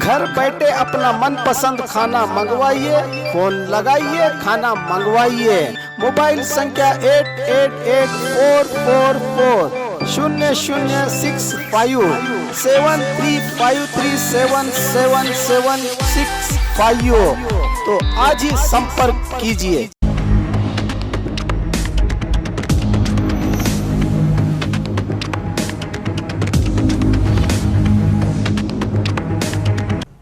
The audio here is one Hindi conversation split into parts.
घर बैठे अपना मनपसंद खाना मंगवाइए, फोन लगाइए, खाना मंगवाइए। मोबाइल संख्या 888844407353777765। तो आज ही संपर्क कीजिए।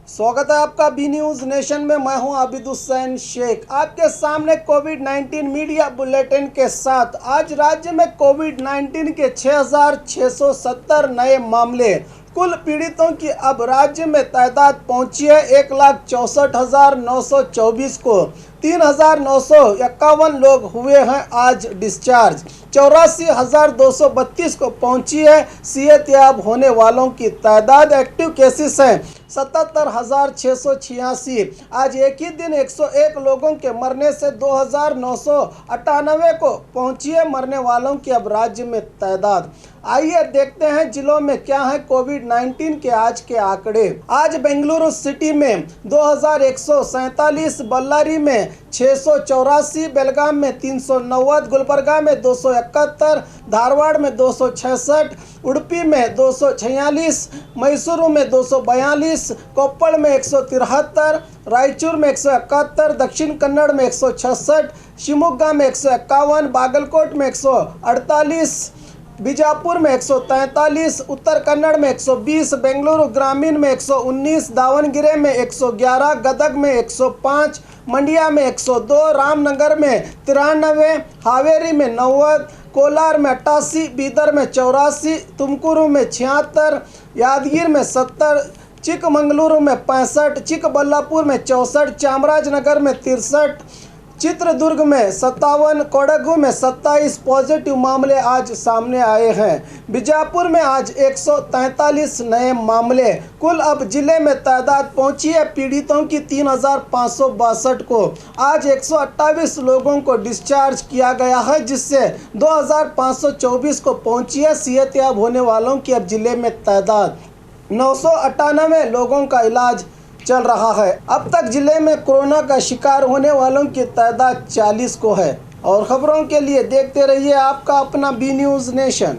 स्वागत है आपका बी न्यूज नेशन में। मैं हूं आबिद हुसैन शेख, आपके सामने कोविड-19 मीडिया बुलेटिन के साथ। आज राज्य में कोविड-19 के 6,670 नए मामले। कुल पीड़ितों की अब राज्य में तादाद पहुंची है 1,64,924 को। 3,951 लोग हुए हैं आज डिस्चार्ज। 84,232 को पहुंची है सेहतयाब होने वालों की तादाद। एक्टिव केसेस हैं 77,686। आज एक ही दिन 101 लोगों के मरने से 2,998 को पहुंची है मरने वालों की अब राज्य में तादाद। आइए देखते हैं जिलों में क्या है कोविड-19 के आज के आंकड़े। आज बेंगलुरु सिटी में 2,147, बल्लारी में 684, बेलगाम में 390, गुलबर्गा में 271, धारवाड़ में 266, उडुपी में 246, मैसूरू में 242, कोप्पल में 173, रायचूर में 171, दक्षिण कन्नड़ में 166, शिवमोगा में 151, बागलकोट में 148, बीजापुर में 143, उत्तर कन्नड़ में 120, बेंगलुरु ग्रामीण में 119, दावणगेरे में 111, गदग में 105, मंडिया में 102, रामनगर में 93, हावेरी में 90, कोलार में 88, बीदर में 84, तुमकुरू में 76, यादगीर में 70, चिकमंगलुरु में 65, चिकबल्लापुर में 64, चामराजनगर में 63, चित्रदुर्ग में 57, कोडगु में 27 पॉजिटिव मामले आज सामने आए हैं। बीजापुर में आज 143 नए मामले। कुल अब जिले में तादाद पहुंची है पीड़ितों की 3,562 को। आज 128 लोगों को डिस्चार्ज किया गया है, जिससे 2,524 को पहुंची है सेहतयाब होने वालों की अब जिले में तादाद। 998 लोगों का इलाज चल रहा है। अब तक जिले में कोरोना का शिकार होने वालों की तादाद 40 को है। और खबरों के लिए देखते रहिए आपका अपना बी न्यूज नेशन।